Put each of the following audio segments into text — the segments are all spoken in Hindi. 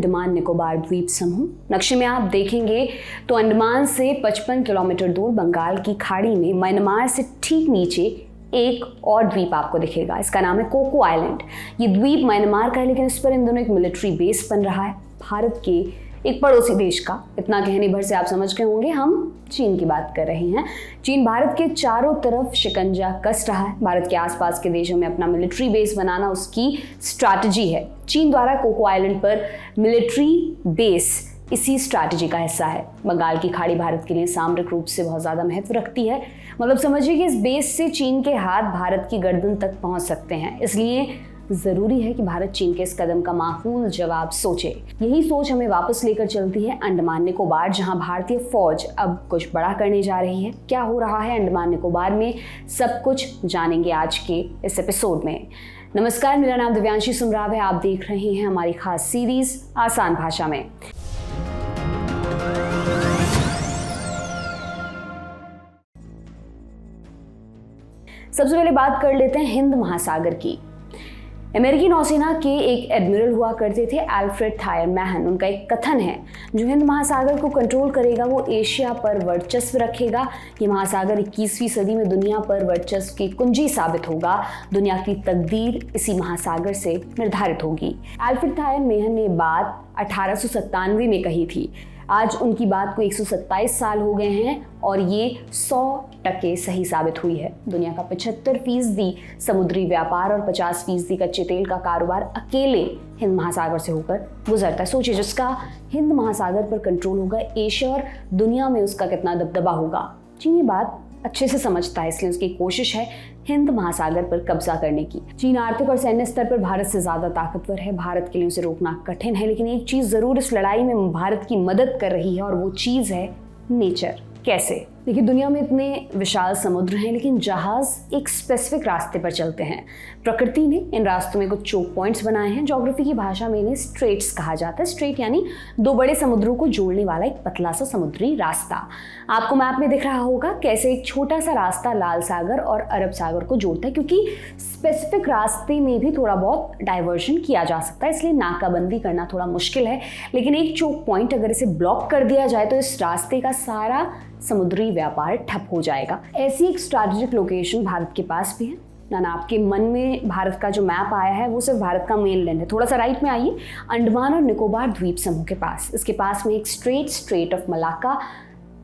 अंडमान निकोबार द्वीप समूह। नक्शे में आप देखेंगे तो अंडमान से 55 किलोमीटर दूर बंगाल की खाड़ी में म्यांमार से ठीक नीचे एक और द्वीप आपको दिखेगा। इसका नाम है कोको आइलैंड। ये द्वीप म्यांमार का है, लेकिन इस पर इन दोनों एक मिलिट्री बेस बन रहा है भारत के एक पड़ोसी देश का। इतना कहने भर से आप समझ गए होंगे हम चीन की बात कर रहे हैं। चीन भारत के चारों तरफ शिकंजा कस रहा है। भारत के आसपास के देशों में अपना मिलिट्री बेस बनाना उसकी स्ट्रैटेजी है। चीन द्वारा कोको आइलैंड पर मिलिट्री बेस इसी स्ट्रैटेजी का हिस्सा है। बंगाल की खाड़ी भारत के लिए सामरिक रूप से बहुत ज़्यादा महत्व रखती है। मतलब समझिए कि इस बेस से चीन के हाथ भारत की गर्दन तक पहुंच सकते हैं। इसलिए ज़रूरी है कि भारत चीन के इस कदम का माकूल जवाब सोचे। यही सोच हमें वापस लेकर चलती है अंडमान निकोबार, जहां भारतीय फौज अब कुछ बड़ा करने जा रही है। क्या हो रहा है अंडमान निकोबार में, सब कुछ जानेंगे आज के इस एपिसोड में। नमस्कार, मेरा नाम दिव्यांशी सुमराव है। आप देख रहे हैं हमारी खास सीरीज आसान भाषा में। सबसे पहले बात कर लेते हैं हिंद महासागर की। अमेरिकी नौसेना के एक एडमिरल हुआ करते थे एल्फ्रेड थायर मैहन। उनका एक कथन है, जो हिंद महासागर को कंट्रोल करेगा वो एशिया पर वर्चस्व रखेगा। ये महासागर 21वीं सदी में दुनिया पर वर्चस्व की कुंजी साबित होगा। दुनिया की तकदीर इसी महासागर से निर्धारित होगी। एल्फ्रेड थायर मैहन ने बात 1897 में कही थी। आज उनकी बात को 127 साल हो गए हैं और ये 100% सही साबित हुई है। दुनिया का 75% समुद्री व्यापार और 50% कच्चे तेल का कारोबार अकेले हिंद महासागर से होकर गुजरता है। सोचिए, जिसका हिंद महासागर पर कंट्रोल होगा, एशिया और दुनिया में उसका कितना दबदबा होगा। चीन ये बात अच्छे से समझता है, इसलिए उसकी कोशिश है हिंद महासागर पर कब्जा करने की। चीन आर्थिक और सैन्य स्तर पर भारत से ज्यादा ताकतवर है। भारत के लिए उसे रोकना कठिन है, लेकिन एक चीज जरूर इस लड़ाई में भारत की मदद कर रही है और वो चीज है नेचर। कैसे? देखिए, दुनिया में इतने विशाल समुद्र हैं, लेकिन जहाज एक स्पेसिफिक रास्ते पर चलते हैं। प्रकृति ने इन रास्तों में कुछ चोक पॉइंट्स बनाए हैं। ज्योग्राफी की भाषा में इन्हें स्ट्रेट्स कहा जाता है। स्ट्रेट यानी दो बड़े समुद्रों को जोड़ने वाला एक पतला सा समुद्री रास्ता। आपको मैप में दिख रहा होगा कैसे एक छोटा सा रास्ता लाल सागर और अरब सागर को जोड़ता है। क्योंकि स्पेसिफिक रास्ते में भी थोड़ा बहुत डाइवर्जन किया जा सकता है, इसलिए नाकाबंदी करना थोड़ा मुश्किल है। लेकिन एक चोक पॉइंट अगर इसे ब्लॉक कर दिया जाए तो इस रास्ते का सारा समुद्री व्यापार ठप हो जाएगा। ऐसी एक स्ट्रैटेजिक लोकेशन भारत के पास भी है ना। आपके मन में भारत का जो मैप आया है वो सिर्फ भारत का मेनलैंड है। थोड़ा सा राइट में आइए, अंडमान और निकोबार द्वीप समूह के पास। इसके पास में एक straight of Malacca,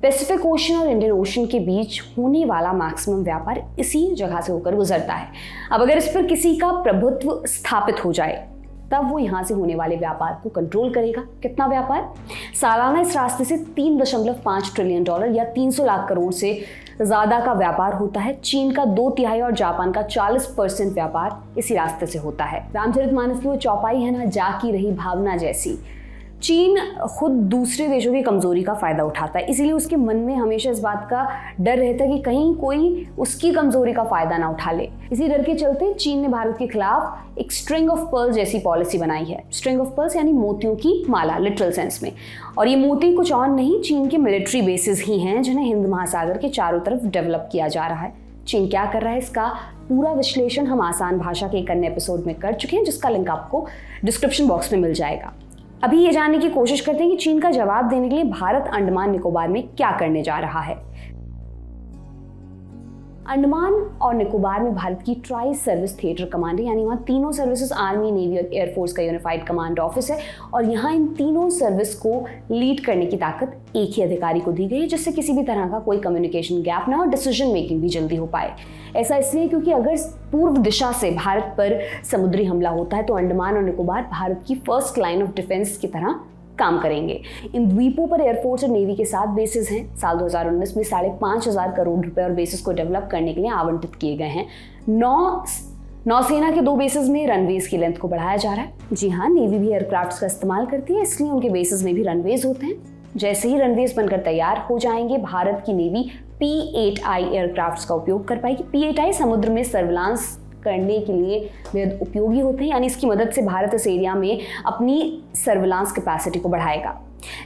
Pacific ocean और इंडियन ओशन के बीच होने वाला मैक्सिमम व्यापार इसी जगह से होकर गुजरता है। अब अगर इस पर किसी का प्रभुत्व स्थापित हो जाए तब वो यहाँ से होने वाले व्यापार को कंट्रोल करेगा। कितना व्यापार? सालाना इस रास्ते से $3.5 ट्रिलियन या 300 लाख करोड़ से ज़्यादा का व्यापार होता है। चीन का 2/3 और जापान का 40% व्यापार इसी रास्ते से होता है। रामचरितमानस की वो चौपाई है ना, जाकी रही भावना जैसी। चीन खुद दूसरे देशों की कमजोरी का फायदा उठाता है, इसीलिए उसके मन में हमेशा इस बात का डर रहता है कि कहीं कोई उसकी कमजोरी का फायदा ना उठा ले। इसी डर के चलते चीन ने भारत के खिलाफ एक स्ट्रिंग ऑफ पर्ल्स जैसी पॉलिसी बनाई है। स्ट्रिंग ऑफ पर्ल्स यानी मोतियों की माला, लिटरल सेंस में। और ये मोती कुछ और नहीं, चीन के मिलिट्री बेसिस ही हैं जिन्हें हिंद महासागर के चारों तरफ डेवलप किया जा रहा है। चीन क्या कर रहा है, इसका पूरा विश्लेषण हम आसान भाषा के एक अन्य एपिसोड में कर चुके हैं, जिसका लिंक आपको डिस्क्रिप्शन बॉक्स में मिल जाएगा। अभी ये जानने की कोशिश करते हैं कि चीन का जवाब देने के लिए भारत अंडमान निकोबार में क्या करने जा रहा है। अंडमान और निकोबार में भारत की ट्राई सर्विस थिएटर कमांड है, यानी वहाँ तीनों सर्विसेज, आर्मी, नेवी और एयरफोर्स का यूनिफाइड कमांड ऑफिस है। और यहाँ इन तीनों सर्विस को लीड करने की ताकत एक ही अधिकारी को दी गई है, जिससे किसी भी तरह का कोई कम्युनिकेशन गैप ना हो, डिसीजन मेकिंग भी जल्दी हो पाए। ऐसा इसलिए क्योंकि अगर पूर्व दिशा से भारत पर समुद्री हमला होता है तो अंडमान और निकोबार भारत की फर्स्ट लाइन ऑफ डिफेंस की तरह काम करेंगे। इन द्वीपों पर एयरफोर्स और नेवी के 7 बेसिस हैं। साल 2019 में 5,500 करोड़ रुपए और बेसिस को डेवलप करने के लिए आवंटित किए गए हैं। नौसेना के 2 बेसिस में रनवेज की लेंथ को बढ़ाया जा रहा है। जी हाँ, नेवी भी एयरक्राफ्ट्स का इस्तेमाल करती है, इसलिए उनके बेसिस में भी रनवेज होते हैं। जैसे ही रनवेज बनकर तैयार हो जाएंगे, भारत की नेवी P-8I एयरक्राफ्ट्स का उपयोग कर पाएगी। P-8I समुद्र में सर्विलांस करने के लिए बेहद उपयोगी होते हैं, यानी इसकी मदद से भारत इस एरिया में अपनी सर्विलांस कैपेसिटी को बढ़ाएगा।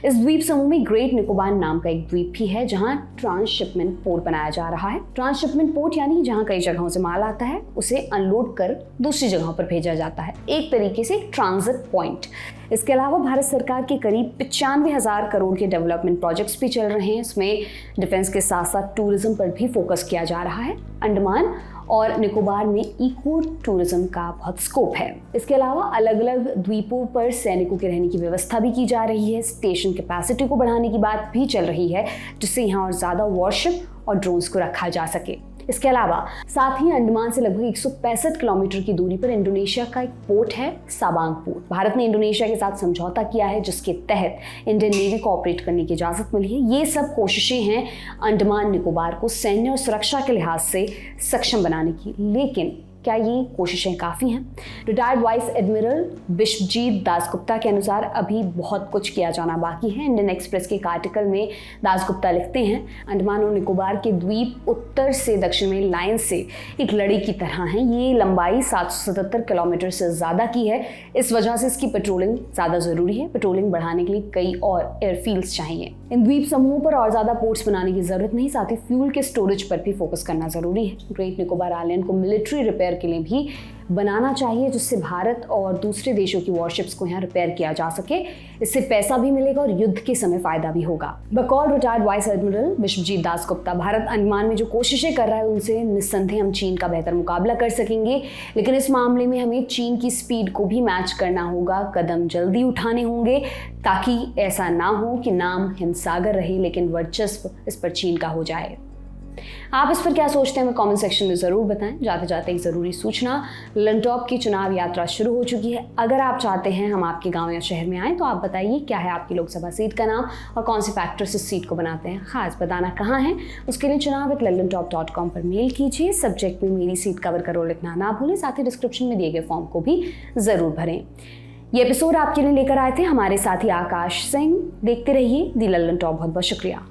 इस द्वीप समूह में ग्रेट निकोबार नाम का एक द्वीप भी है जहां ट्रांसशिपमेंट पोर्ट बनाया जा रहा है। ट्रांसशिपमेंट पोर्ट यानी जहां कई जगहों से माल आता है, उसे अनलोड कर दूसरी जगहों पर भेजा जाता है, एक तरीके से ट्रांजिट पॉइंट। इसके अलावा भारत सरकार के करीब 95,000 करोड़ के डेवलपमेंट प्रोजेक्ट्स भी चल रहे हैं। इसमें डिफेंस के साथ साथ टूरिज्म पर भी फोकस किया जा रहा है। अंडमान और निकोबार में इको टूरिज्म का बहुत स्कोप है। इसके अलावा अलग अलग द्वीपों पर सैनिकों के रहने की व्यवस्था भी की जा रही है। स्टेशन कैपेसिटी को बढ़ाने की बात भी चल रही है, जिससे यहाँ और ज़्यादा वॉरशिप और ड्रोन्स को रखा जा सके। इसके अलावा साथ ही अंडमान से लगभग 165 किलोमीटर की दूरी पर इंडोनेशिया का एक पोर्ट है, साबांग पोर्ट। भारत ने इंडोनेशिया के साथ समझौता किया है, जिसके तहत इंडियन नेवी को ऑपरेट करने की इजाज़त मिली है। ये सब कोशिशें हैं अंडमान निकोबार को सैन्य और सुरक्षा के लिहाज से सक्षम बनाने की, लेकिन क्या ये कोशिशें काफ़ी हैं? Retired vice admiral Biswajit Dasgupta के अनुसार अभी बहुत कुछ किया जाना बाकी है। इंडियन एक्सप्रेस के एक आर्टिकल में दासगुप्ता लिखते हैं, अंडमान और निकोबार के द्वीप उत्तर से दक्षिण में लाइन से एक लड़ी की तरह हैं। ये लंबाई 777 किलोमीटर से ज़्यादा की है। इस वजह से इसकी पेट्रोलिंग ज़्यादा ज़रूरी है। पेट्रोलिंग बढ़ाने के लिए कई और एयरफील्ड्स चाहिए। इन द्वीप समूहों पर और ज़्यादा पोर्ट्स बनाने की ज़रूरत नहीं, साथ ही फ्यूल के स्टोरेज पर भी फोकस करना ज़रूरी है। ग्रेट निकोबार आइलैंड को मिलिट्री रिपेयर के लिए भी बनाना चाहिए, जिससे भारत और दूसरे देशों की वॉरशिप्स को यहाँ रिपेयर किया जा सके। इससे पैसा भी मिलेगा और युद्ध के समय फायदा भी होगा। बकौल retired vice admiral Biswajit Dasgupta, Bharat Andaman में जो कोशिशें कर रहा है उनसे निस्संदेह हम चीन का बेहतर मुकाबला कर सकेंगे, लेकिन इस मामले में हमें चीन की स्पीड को भी मैच करना होगा। कदम जल्दी उठाने होंगे ताकि ऐसा ना हो कि नाम हिंद सागर रहे लेकिन वर्चस्व इस पर चीन का हो जाए। आप इस पर क्या सोचते हैं, हमें कमेंट सेक्शन में ज़रूर बताएं। जाते जाते एक ज़रूरी सूचना, ललन टॉप की चुनाव यात्रा शुरू हो चुकी है। अगर आप चाहते हैं हम आपके गांव या शहर में आएँ तो आप बताइए क्या है आपकी लोकसभा सीट का नाम और कौन से फैक्टर्स इस सीट को बनाते हैं। खास बताना कहाँ है, उसके लिए chunav@lalontop.com पर मेल कीजिए। सब्जेक्ट में मेरी सीट कवर करो लिखना ना भूलें। साथ ही डिस्क्रिप्शन में दिए गए फॉर्म को भी ज़रूर भरें। ये एपिसोड आपके लिए लेकर आए थे हमारे साथी आकाश सिंह। देखते रहिए दी ललन टॉप। बहुत बहुत शुक्रिया।